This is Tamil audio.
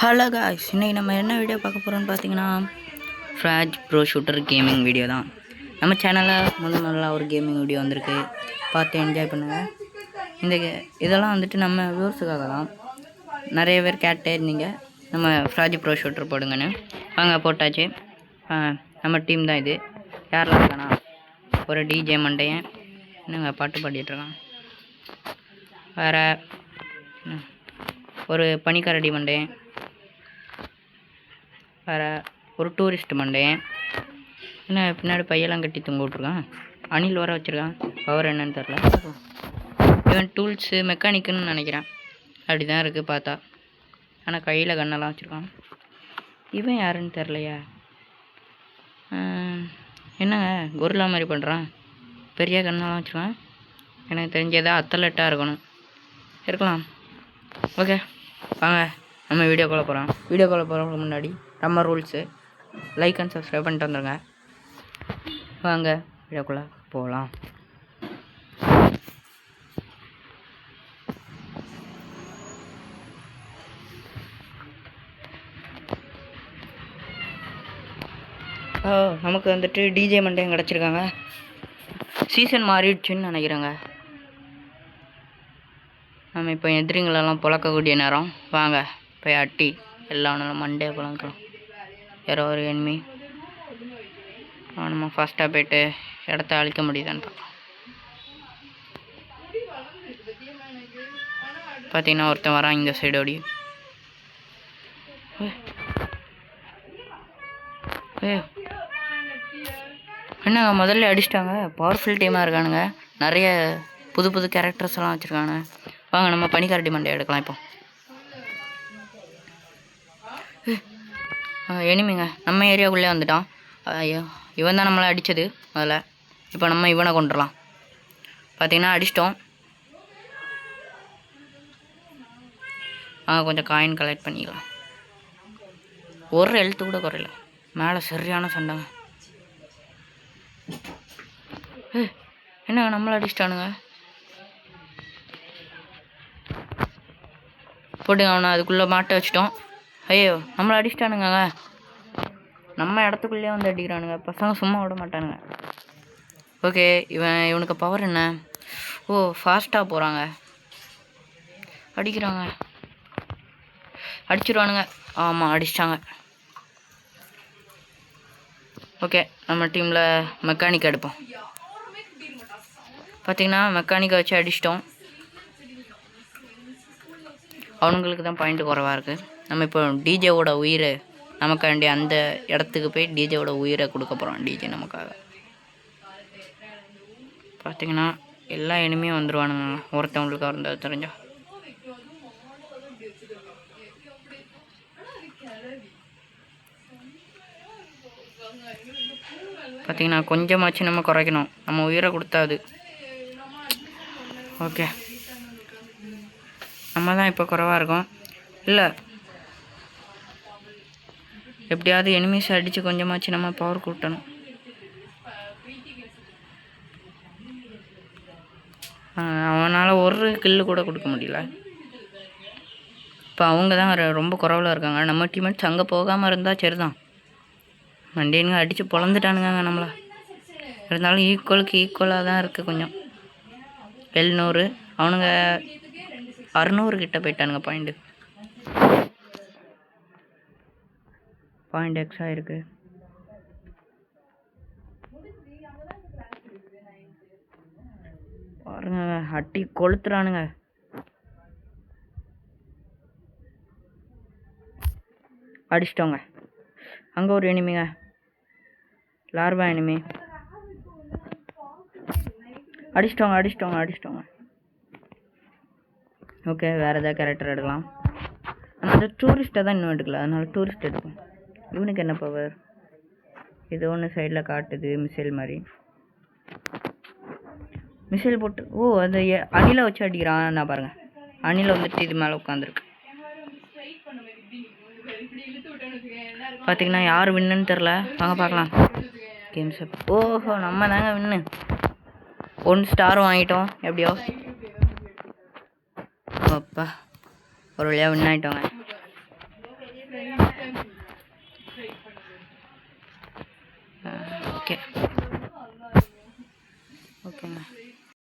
ஹலோ காய்ஸ், இன்றைக்கி நம்ம என்ன வீடியோ பார்க்க போகிறோம்னு பார்த்தீங்கன்னா ஃப்ராஜ் ப்ரோ ஷூட்டர் கேமிங் வீடியோ தான். நம்ம சேனலில் முதல்ல ஒரு கேமிங் வீடியோ வந்திருக்கு, பார்த்து என்ஜாய் பண்ணுங்கள். இதெல்லாம் வந்துட்டு நம்ம வியூவர்ஸுக்காக தான். நிறைய பேர் கேட்டே இருந்தீங்க நம்ம ஃப்ராஜ் ப்ரோ ஷூட்டர் போடுங்கன்னு. வாங்க போட்டாச்சு. நம்ம டீம் தான் இது. யாரெல்லாம் இருக்கானா, ஒரு டிஜே மண்டையன் என்னங்க பாட்டு பாடிட்டுருக்கான், வேறு ஒரு பனிக்கரடி மண்டையன், வேறு ஒரு டூரிஸ்ட் மண்டையன், என்ன பின்னாடி பையெல்லாம் கட்டி தொங்க விட்ருக்கான், அணில் வர வச்சுருக்கான், பவர் என்னன்னு தெரில. இவன் டூல்ஸு மெக்கானிக்குன்னு நினைக்கிறேன், அப்படி தான் இருக்குது பார்த்தா. ஆனால் கையில் கண்ணெல்லாம் வச்சுருக்கான். இவன் யாருன்னு தெரிலையா, என்னங்க கொரில்லா மாதிரி பண்ணுறான், பெரிய கண்ணெல்லாம் வச்சுருக்கான். எனக்கு தெரிஞ்சதாக அத்தலட்டாக இருக்கலாம். ஓகே வாங்க நம்ம வீடியோக்குள்ளே போகிறோம். வீடியோக்குள்ளே போகிறதுக்கு முன்னாடி நம்ம ரூல்ஸு லைக் அண்ட் சப்ஸ்கிரைப் பண்ணிட்டு வந்துடுங்க. வாங்க வீடியோக்குள்ளே போகலாம். நமக்கு வந்துட்டு டிஜே மண்டையும் கிடச்சிருக்காங்க. சீசன் மாறிடுச்சுன்னு நினைக்கிறேங்க. நம்ம இப்போ எதிரிங்களெல்லாம் பொழக்கக்கூடிய நேரம். வாங்க போய் அட்டி எல்லாம் மண்டே பொழக்கலாம். வேறு ஒரு என்மி நம்ம ஃபாஸ்ட்டாக போய்ட்டு இடத்த அழிக்க முடியுதான்னு பார்க்கலாம். பார்த்தீங்கன்னா ஒருத்தன் வரான் இந்த சைடோடி. என்னங்க முதல்ல அடிச்சிட்டாங்க. பவர்ஃபுல் டீமாக இருக்கானுங்க. நிறைய புது புது கேரக்டர்ஸ் எல்லாம் வச்சுருக்காங்க. வாங்க நம்ம பனிக்கரடி மண்டை எடுக்கலாம். இப்போ எனிமிங்க நம்ம ஏரியாவுக்குள்ளே வந்துட்டான். ஐயோ, இவன் தான் நம்மளை அடித்தது அதில். இப்போ நம்ம இவனை கொண்டுடலாம். பார்த்தீங்கன்னா அடிச்சிட்டோம். கொஞ்சம் காயின் கலெக்ட் பண்ணிக்கலாம். ஒரு ஹெல்த்து கூட குறையில. மேலே சரியான சண்டைங்க. என்னங்க நம்மளை அடிச்சிட்டானுங்க. போட்டுங்க அவனை அதுக்குள்ளே மாட்ட வச்சிட்டோம். ஐயோ நம்மளை அடிச்சிட்டானுங்க. நம்ம இடத்துக்குள்ளேயே வந்து அடிக்கிறானுங்க. பசங்க சும்மா விட மாட்டானுங்க. ஓகே இவனுக்கு பவர் என்ன? ஃபாஸ்ட்டாக போகிறாங்க, அடிக்கிறாங்க, அடிச்சிருவானுங்க. ஆமாம் அடிச்சிட்டாங்க. ஓகே நம்ம டீமில் மெக்கானிக் எடுப்போம். பார்த்திங்கன்னா மெக்கானிக்கை வச்சு அடிச்சிட்டோம். அவனுங்களுக்கு தான் பாயிண்ட் குறைவாக இருக்குது. நம்ம இப்போ டிஜேவோட உயிரை நமக்காண்டி அந்த இடத்துக்கு போய் டிஜேவோட உயிரை கொடுக்க போகிறோம். டிஜே நமக்காக. பார்த்திங்கன்னா எல்லா எனிமையும் வந்துடுவானுங்க ஒருத்தவங்களுக்கு இருந்தால் தெரிஞ்சா. பார்த்திங்கன்னா கொஞ்சமாச்சு நம்ம குறைக்கணும். நம்ம உயிரை கொடுத்தாது. ஓகே நம்ம தான் இப்போ குறைவாக இருக்கோம். இல்லை எப்படியாவது எனிமீஸ் அடித்து கொஞ்சமாச்சு நம்ம பவர் கூட்டணும். அவனால் ஒரு கில்லு கூட கொடுக்க முடியல. இப்போ அவங்க தான் ரொம்ப குறைவில் இருக்காங்க. நம்ம டீம்மேட்ஸ் அங்கே போகாமல் இருந்தால் சரிதான். மண்டியனுங்க அடித்து பொழந்துட்டானுங்க நம்மளை. இருந்தாலும் ஈக்குவலுக்கு ஈக்குவலாக தான் இருக்குது. கொஞ்சம் 700 அவனுங்க 600 கிட்ட போயிட்டானுங்க. பாயிண்ட் எக்ஸா இருக்கு. பாருங்க அட்டி கொளுத்துறானுங்க. அடிச்சிட்டோங்க. அங்கே ஒரு எனிமிங்க, லார்வா எனிமி. அடிச்சிட்டோங்க. ஓகே வேறு ஏதாவது கேரக்டர் எடுக்கலாம். ஆனால் அந்த டூரிஸ்ட்டை தான் இன்னும் எடுக்கல, அதனால டூரிஸ்ட் எடுப்போம். இவனுக்கு என்ன பவர்? இது ஒன்று சைடில் காட்டுது மிசைல் மாதிரி. மிசைல் போட்டு அந்த அணிலை வச்சு அடிக்கிறான். நான் பாருங்கள், அணிலை வந்துட்டு இது மேலே உட்காந்துருக்கு. பார்த்தீங்கன்னா யார் வின்னுன்னு தெரில. வாங்க பார்க்கலாம். கேம்ஸ் நம்ம தாங்க வின்னு. 1 ஸ்டார் வாங்கிட்டோம் எப்படியோ. அப்பா ஒரு வழியாக வின் ஆகிட்டோங்க. ஓகே ஓகேங்க.